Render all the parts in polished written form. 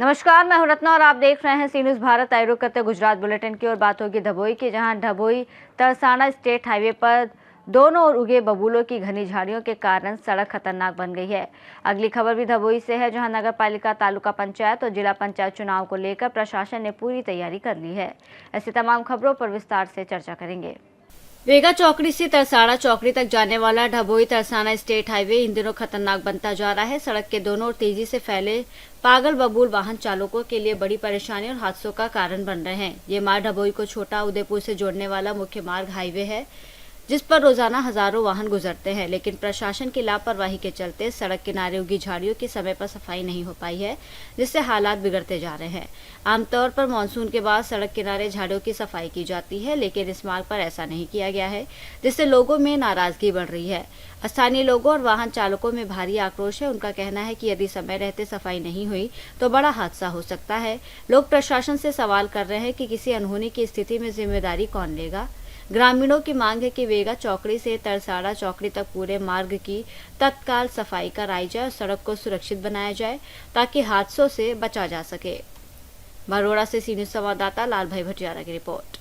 नमस्कार, मैं हूं रत्ना और आप देख रहे हैं सी न्यूज़ भारत। आए रुक करते गुजरात बुलेटिन की और बात होगी धबोई की, जहां धबोई तरसाना स्टेट हाईवे पर दोनों ओर उगे बबूलों की घनी झाड़ियों के कारण सड़क खतरनाक बन गई है। अगली खबर भी धबोई से है, जहां नगर पालिका, तालुका पंचायत और जिला पंचायत चुनाव को लेकर प्रशासन ने पूरी तैयारी कर ली है। ऐसी तमाम खबरों पर विस्तार से चर्चा करेंगे। वेगा चौकड़ी से तरसाड़ा चौकड़ी तक जाने वाला धबोई तरसाना स्टेट हाईवे इन दिनों खतरनाक बनता जा रहा है। सड़क के दोनों ओर तेजी से फैले पागल बबूल वाहन चालकों के लिए बड़ी परेशानी और हादसों का कारण बन रहे हैं। ये मार्ग धबोई को छोटा उदयपुर से जोड़ने वाला मुख्य मार्ग हाईवे है, जिस पर रोजाना हजारों वाहन गुजरते हैं, लेकिन प्रशासन की लापरवाही के चलते सड़क किनारे उगी झाड़ियों की समय पर सफाई नहीं हो पाई है, जिससे हालात बिगड़ते जा रहे हैं। आमतौर पर मानसून के बाद सड़क किनारे झाड़ियों की सफाई की जाती है, लेकिन इस मार्ग पर ऐसा नहीं किया गया है, जिससे लोगों में नाराजगी बढ़ रही है। स्थानीय लोगों और वाहन चालकों में भारी आक्रोश है। उनका कहना है कि यदि समय रहते सफाई नहीं हुई तो बड़ा हादसा हो सकता है। लोग प्रशासन से सवाल कर रहे हैं कि किसी अनहोनी की स्थिति में जिम्मेदारी कौन लेगा। ग्रामीणों की मांग है कि वेगा चौकड़ी से तरसाड़ा चौकड़ी तक पूरे मार्ग की तत्काल सफाई कराई जाए और सड़क को सुरक्षित बनाया जाए, ताकि हादसों से बचा जा सके। बरोड़ा से सी न्यूज़ संवाददाता लाल भाई भटियारा की रिपोर्ट।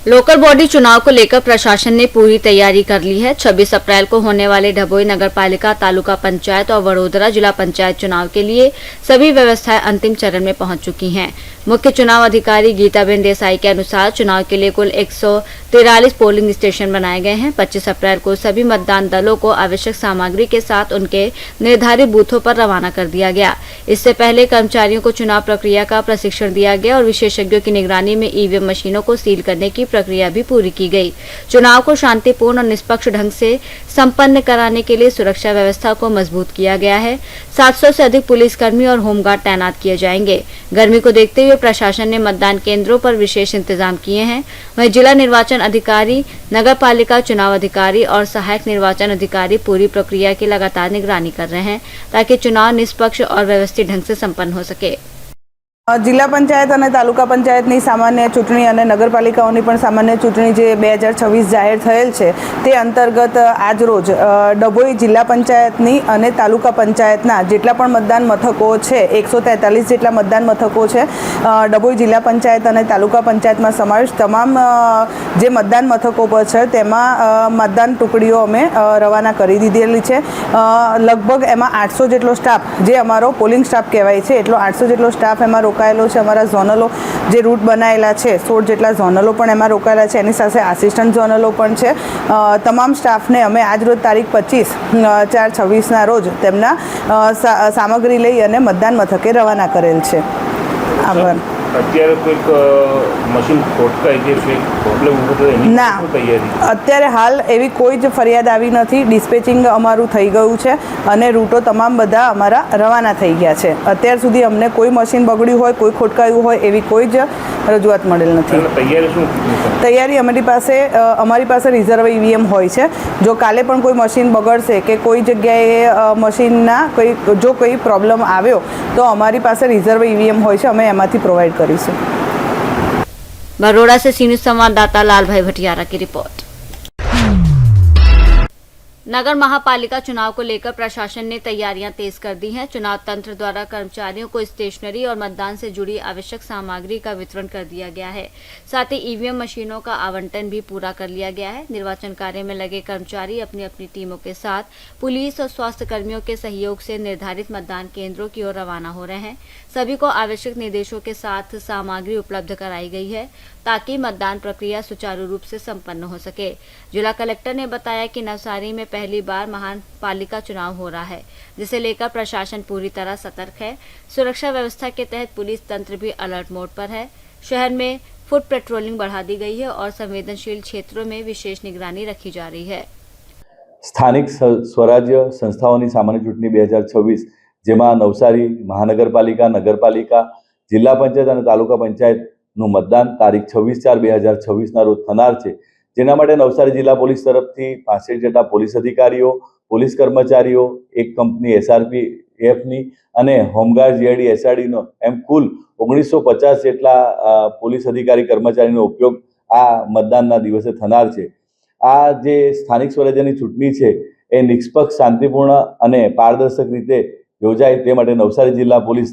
लोकल बॉडी चुनाव को लेकर प्रशासन ने पूरी तैयारी कर ली है। 26 अप्रैल को होने वाले धबोई नगर पालिका, तालुका पंचायत और वडोदरा जिला पंचायत चुनाव के लिए सभी व्यवस्थाएं अंतिम चरण में पहुंच चुकी हैं। मुख्य चुनाव अधिकारी गीताबेन देसाई के अनुसार चुनाव के लिए कुल 143 पोलिंग स्टेशन बनाए गए हैं। 25 अप्रैल को सभी मतदान दलों को आवश्यक सामग्री के साथ उनके निर्धारित बूथों पर रवाना कर दिया गया। इससे पहले कर्मचारियों को चुनाव प्रक्रिया का प्रशिक्षण दिया गया और विशेषज्ञों की निगरानी में ईवीएम मशीनों को सील करने की प्रक्रिया भी पूरी की गई। चुनाव को शांतिपूर्ण और निष्पक्ष ढंग से संपन्न कराने के लिए सुरक्षा व्यवस्था को मजबूत किया गया है। 700 से अधिक पुलिसकर्मी और होमगार्ड तैनात किए जाएंगे। गर्मी को देखते हुए प्रशासन ने मतदान केंद्रों पर विशेष इंतजाम किए हैं। वहीं जिला निर्वाचन अधिकारी, नगर पालिका चुनाव अधिकारी और सहायक निर्वाचन अधिकारी पूरी प्रक्रिया की लगातार निगरानी कर रहे हैं, ताकि चुनाव निष्पक्ष और व्यवस्थित ढंग से संपन्न हो सके। जिला पंचायत और तालुका पंचायतनी सामान्य चूंटणी और नगरपालिकाओनी पण सामान्य चूंटणी जे 2026 जाहिर थयेल छे, ते अंतर्गत आज रोज डभोई जिला पंचायतनी और तालुका पंचायतना जेटला पण मतदान मथको छे, 143 जेटला मतदान मथको छे, डभोई जिला पंचायत और तालुका पंचायत में समावेश तमाम जे मतदान मथको पर छे तेमां मतदान टुकड़ीओ अमे रवाना करी दीधेली छे। लगभग एमां 800 जेटलो स्टाफ, जे अमारो पोलिंग स्टाफ कहेवाय छे, एटलो 800 जेटलो स्टाफ एमां रोकायेलो छे। अमारा झोनलो जे रूट बनायेला छे, 16 जेटला झोनलो पण एमां रोकायेला छे, एनी साथे आसिस्टंट झोनलो पण छे। तमाम स्टाफने अमे आज रोज तारीख 25/4/26 ना रोज तेमना सामग्री लई अने मतदान मथके रवाना करेल छे। आभार। અત્યારે કોઈક મશીન ખોટકાઈ જે છે પ્રોબ્લેમ ઊભો થયો એની શું તૈયારી? અત્યારે હાલ એવી કોઈ જ ફરિયાદ આવી નથી। ડિસ્પેચિંગ અમારું થઈ ગયું છે અને રૂટો તમામ બધા અમારા રવાના થઈ ગયા છે। અત્યાર સુધી અમને કોઈ મશીન બગડ્યું હોય, કોઈ ખોટકાયું હોય એવી કોઈ જ રજૂઆત મળેલ નથી। તૈયારી શું? તૈયારી અમારી પાસે રિઝર્વ ઈવીએમ હોય છે। જો કાલે પણ કોઈ મશીન બગડશે કે કોઈ જગ્યાએ મશીનના જો કોઈ પ્રોબ્લેમ આવ્યો તો અમારી પાસે રિઝર્વ ઈવીએમ હોય છે, અમે એમાંથી પ્રોવાઈડ કરીશું। बरोड़ा से सी न्यूज़ संवाददाता लाल भाई भटियारा की रिपोर्ट। नगर महापालिका चुनाव को लेकर प्रशासन ने तैयारियां तेज कर दी हैं। चुनाव तंत्र द्वारा कर्मचारियों को स्टेशनरी और मतदान से जुड़ी आवश्यक सामग्री का वितरण कर दिया गया है। साथ ही ईवीएम मशीनों का आवंटन भी पूरा कर लिया गया है। निर्वाचन कार्य में लगे कर्मचारी अपनी अपनी टीमों के साथ पुलिस और स्वास्थ्य कर्मियों के सहयोग से निर्धारित मतदान केंद्रों की ओर रवाना हो रहे हैं। सभी को आवश्यक निर्देशों के साथ सामग्री उपलब्ध कराई गई है, ताकि मतदान प्रक्रिया सुचारू रूप से संपन्न हो सके। जिला कलेक्टर ने बताया कि नवसारी में पहली बार महापालिका चुनाव हो रहा है, जिसे लेकर प्रशासन पूरी तरह सतर्क है। सुरक्षा व्यवस्था के तहत पुलिस तंत्र भी अलर्ट मोड पर है। शहर में फुट पेट्रोलिंग बढ़ा दी गई है और संवेदनशील क्षेत्रों में विशेष निगरानी रखी जा रही है। स्थानिक स्वराज्य संस्थाओं सामान्य चूंटणी 2026 जेमा नवसारी महानगरपालिका, नगरपालिका, जिला पंचायत और तालुका पंचायत मतदान तारीख 26/4/2026 रोज थनार छे। जेना माटे नवसारी जिला पोलीस तरफथी 65 जेटला पोलीस अधिकारीओ, पोलीस कर्मचारीओ, एक कंपनी SRPF नी अने होमगार्ड GID SRD नो एम कुल 1950 जेटला पोलीस अधिकारी कर्मचारीनो उपयोग आ मतदानना दिवसे थनार छे। आ जे स्थानिक स्वराज्यनी चूंटणी छे ए निष्पक्ष, शांतिपूर्ण अने पारदर्शक रीते યોજાય તે માટે નવસારી જિલ્લા પોલીસ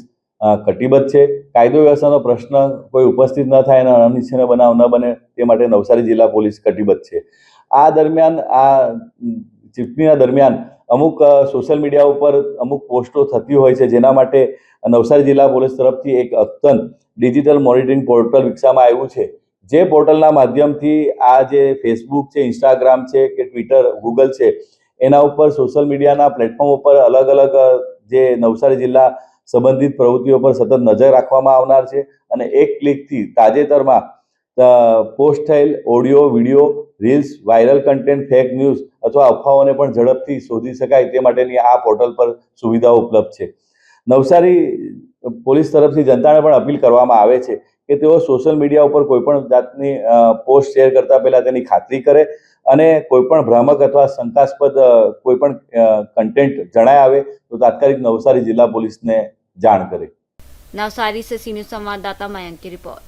કટિબદ્ધ છે. કાયદો વ્યવસ્થાનો પ્રશ્ન કોઈ ઉપસ્થિત ન થાય અને અનિચ્છનીય બનાવ ન બને તે માટે નવસારી જિલ્લા પોલીસ કટિબદ્ધ છે. આ દરમિયાન ચૂંટણીના દરમિયાન અમુક સોશિયલ મીડિયા ઉપર અમુક પોસ્ટો થતી હોય છે, જેના માટે નવસારી જિલ્લા પોલીસ તરફથી એક અદ્યતન ડિજિટલ મોનિટરિંગ પોર્ટલ વિકસાવવામાં આવ્યું છે. જે પોર્ટલના માધ્યમથી આ જે ફેસબુક છે, ઇન્સ્ટાગ્રામ છે કે ટ્વિટર, ગૂગલ છે, એના ઉપર સોશિયલ મીડિયાના પ્લેટફોર્મ ઉપર અલગ અલગ જે નવસારી જિલ્લા સંબંધિત પ્રવૃત્તિઓ પર સતત નજર રાખવામાં આવનાર છે અને એક ક્લિકથી તાજેતરમાં પોસ્ટ થયેલ audio, video, reels, viral content, fake news અથવા અફવાઓને પણ ઝડપથી શોધી શકાય તે માટેની આ પોર્ટલ પર સુવિધાઓ ઉપલબ્ધ છે. નવસારી પોલીસ તરફથી જનતાને પણ અપીલ કરવામાં આવે છે કે તેઓ સોશિયલ મીડિયા ઉપર કોઈપણ જાતની પોસ્ટ શેર કરતા પહેલા તેની ખાતરી કરે અને કોઈપણ ભ્રામક અથવા શંકાસ્પદ કોઈપણ कंटेंट जણાય આવે तो तात्कालिक नवसारी जिला पुलिस ने जान करे। नवसारी से सी न्यूज़ संवाददाता मयंक की रिपोर्ट।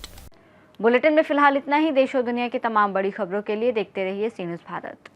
बुलेटिन में फिलहाल इतना ही। देश और दुनिया की तमाम बड़ी खबरों के लिए देखते रहिए सी न्यूज़ भारत।